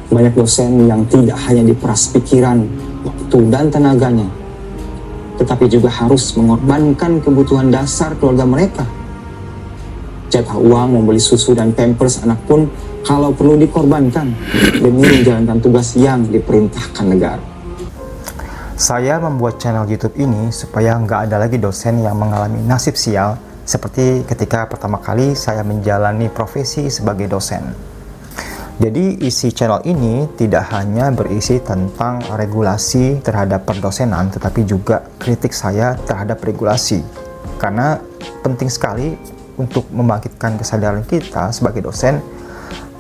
Banyak dosen yang tidak hanya diperas pikiran, waktu, dan tenaganya, tetapi juga harus mengorbankan kebutuhan dasar keluarga mereka. Jatah uang membeli susu dan pampers anak pun kalau perlu dikorbankan demi menjalankan tugas yang diperintahkan negara. Saya membuat channel YouTube ini supaya nggak ada lagi dosen yang mengalami nasib sial seperti ketika pertama kali saya menjalani profesi sebagai dosen. Jadi isi channel ini tidak hanya berisi tentang regulasi terhadap perdosenan, tetapi juga kritik saya terhadap regulasi. Karena penting sekali untuk membangkitkan kesadaran kita sebagai dosen,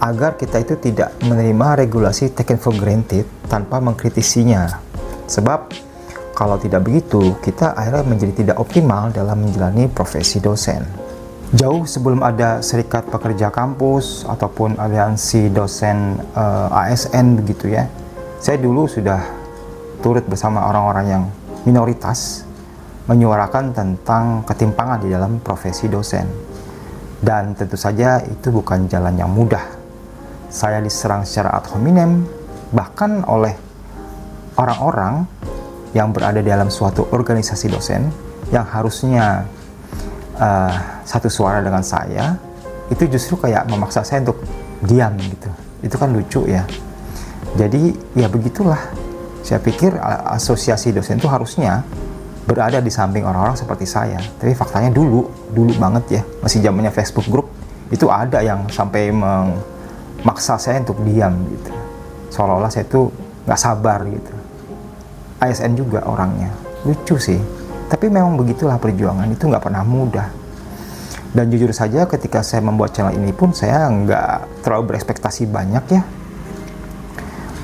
agar kita itu tidak menerima regulasi taken for granted tanpa mengkritisinya. Sebab kalau tidak begitu, kita akhirnya menjadi tidak optimal dalam menjalani profesi dosen. Jauh sebelum ada serikat pekerja kampus ataupun aliansi dosen ASN begitu ya, saya dulu sudah turut bersama orang-orang yang minoritas menyuarakan tentang ketimpangan di dalam profesi dosen. Dan tentu saja itu bukan jalan yang mudah. Saya diserang secara ad hominem bahkan oleh orang-orang yang berada di dalam suatu organisasi dosen yang harusnya satu suara dengan saya, itu justru kayak memaksa saya untuk diam gitu. Itu kan lucu ya. Jadi ya begitulah. Saya pikir asosiasi dosen itu harusnya berada di samping orang-orang seperti saya. Tapi faktanya dulu banget ya, masih zamannya Facebook group, itu ada yang sampai memaksa saya untuk diam gitu. Seolah-olah saya itu nggak sabar gitu. ASN juga orangnya. Lucu sih. Tapi memang begitulah perjuangan, itu nggak pernah mudah. Dan jujur saja ketika saya membuat channel ini pun saya nggak terlalu berekspektasi banyak ya.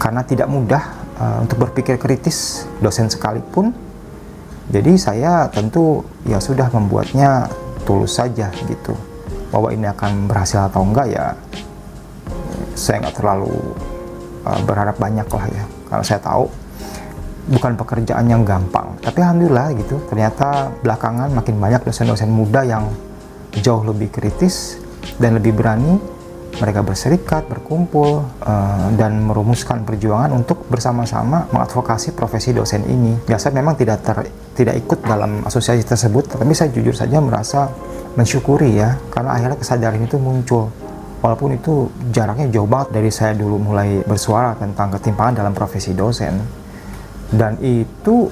Karena tidak mudah untuk berpikir kritis dosen sekalipun. Jadi saya tentu ya sudah membuatnya tulus saja gitu. Bahwa ini akan berhasil atau enggak ya saya nggak terlalu berharap banyak lah ya. Karena saya tahu bukan pekerjaan yang gampang, tapi alhamdulillah gitu, ternyata belakangan makin banyak dosen-dosen muda yang jauh lebih kritis dan lebih berani. Mereka berserikat, berkumpul, dan merumuskan perjuangan untuk bersama-sama mengadvokasi profesi dosen ini. Ya, saya memang tidak ikut dalam asosiasi tersebut, tapi saya jujur saja merasa mensyukuri ya, karena akhirnya kesadaran itu muncul. Walaupun itu jaraknya jauh banget dari saya dulu mulai bersuara tentang ketimpangan dalam profesi dosen. Dan itu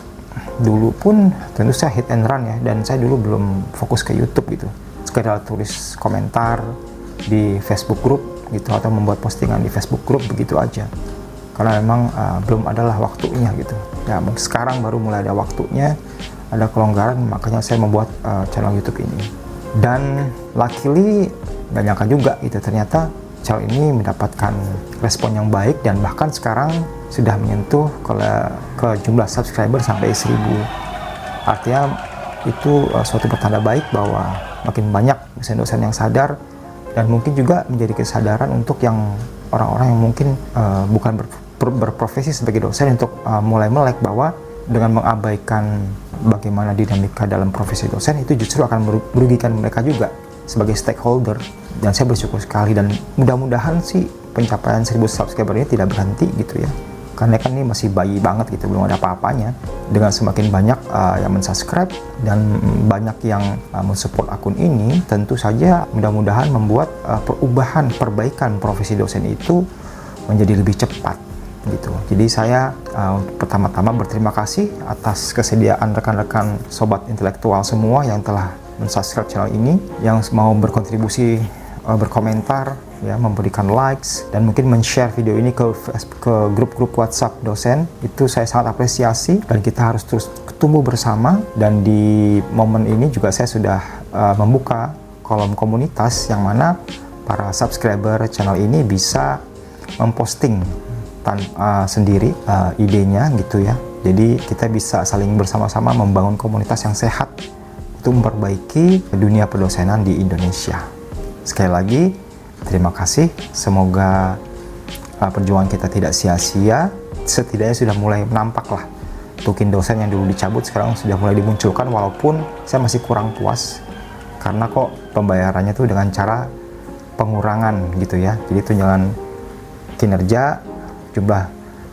dulu pun tentu saya hit and run ya, dan saya dulu belum fokus ke YouTube gitu, sekedar tulis komentar di Facebook group gitu atau membuat postingan di Facebook group begitu aja, karena memang belum adalah waktunya gitu ya. Sekarang baru mulai ada waktunya, ada kelonggaran, makanya saya membuat channel YouTube ini. Dan luckily gak nyangka juga gitu, ternyata channel ini mendapatkan respon yang baik dan bahkan sekarang sudah menyentuh ke jumlah subscriber sampai 1000. Artinya itu suatu pertanda baik bahwa makin banyak dosen-dosen yang sadar, dan mungkin juga menjadi kesadaran untuk yang orang-orang yang mungkin bukan berprofesi sebagai dosen untuk mulai melek bahwa dengan mengabaikan bagaimana dinamika dalam profesi dosen itu justru akan merugikan mereka juga sebagai stakeholder. Dan saya bersyukur sekali, dan mudah-mudahan sih pencapaian 1000 subscriber ini tidak berhenti gitu ya, karena kan ini masih bayi banget gitu, belum ada apa-apanya. Dengan semakin banyak yang mensubscribe dan banyak yang mensupport akun ini, tentu saja mudah-mudahan membuat perbaikan profesi dosen itu menjadi lebih cepat gitu. Jadi saya pertama-tama berterima kasih atas kesediaan rekan-rekan sobat intelektual semua yang telah mensubscribe channel ini, yang mau berkontribusi, berkomentar ya, memberikan likes, dan mungkin men-share video ini ke grup-grup WhatsApp dosen. Itu saya sangat apresiasi, dan kita harus terus tumbuh bersama. Dan di momen ini juga saya sudah membuka kolom komunitas yang mana para subscriber channel ini bisa memposting sendiri idenya gitu ya. Jadi kita bisa saling bersama-sama membangun komunitas yang sehat untuk memperbaiki dunia perdosenan di Indonesia. Sekali lagi, terima kasih. Semoga perjuangan kita tidak sia-sia. Setidaknya sudah mulai nampak lah tukin dosen yang dulu dicabut sekarang sudah mulai dimunculkan, walaupun saya masih kurang puas karena kok pembayarannya tuh dengan cara pengurangan gitu ya. Jadi tunjangan kinerja jumlah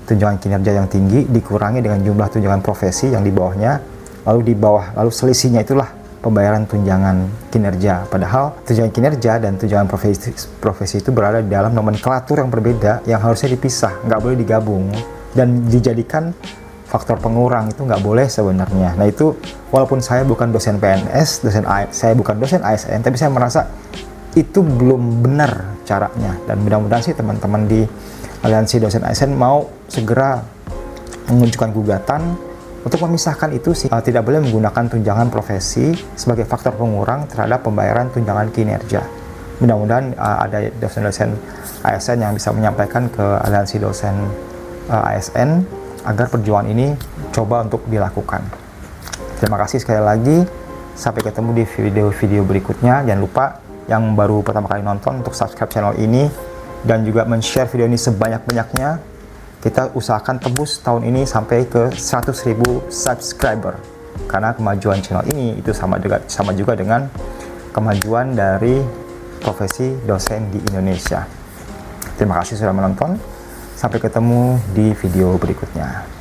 tunjangan kinerja yang tinggi dikurangi dengan jumlah tunjangan profesi yang di bawahnya, lalu selisihnya itulah pembayaran tunjangan kinerja. Padahal tunjangan kinerja dan tunjangan profesi itu berada di dalam nomenklatur yang berbeda yang harusnya dipisah, nggak boleh digabung dan dijadikan faktor pengurang, itu nggak boleh sebenarnya. Nah itu walaupun saya bukan dosen PNS, saya bukan dosen ASN, tapi saya merasa itu belum benar caranya, dan mudah-mudahan sih teman-teman di Aliansi Dosen ASN mau segera mengajukan gugatan untuk memisahkan itu sih. Tidak boleh menggunakan tunjangan profesi sebagai faktor pengurang terhadap pembayaran tunjangan kinerja. Mudah-mudahan ada dosen-dosen ASN yang bisa menyampaikan ke Aliansi Dosen ASN agar perjuangan ini coba untuk dilakukan. Terima kasih sekali lagi. Sampai ketemu di video-video berikutnya. Jangan lupa yang baru pertama kali nonton untuk subscribe channel ini dan juga men-share video ini sebanyak-banyaknya. Kita usahakan tembus tahun ini sampai ke 100.000 subscriber, karena kemajuan channel ini itu sama juga dengan kemajuan dari profesi dosen di Indonesia. Terima kasih sudah menonton. Sampai ketemu di video berikutnya.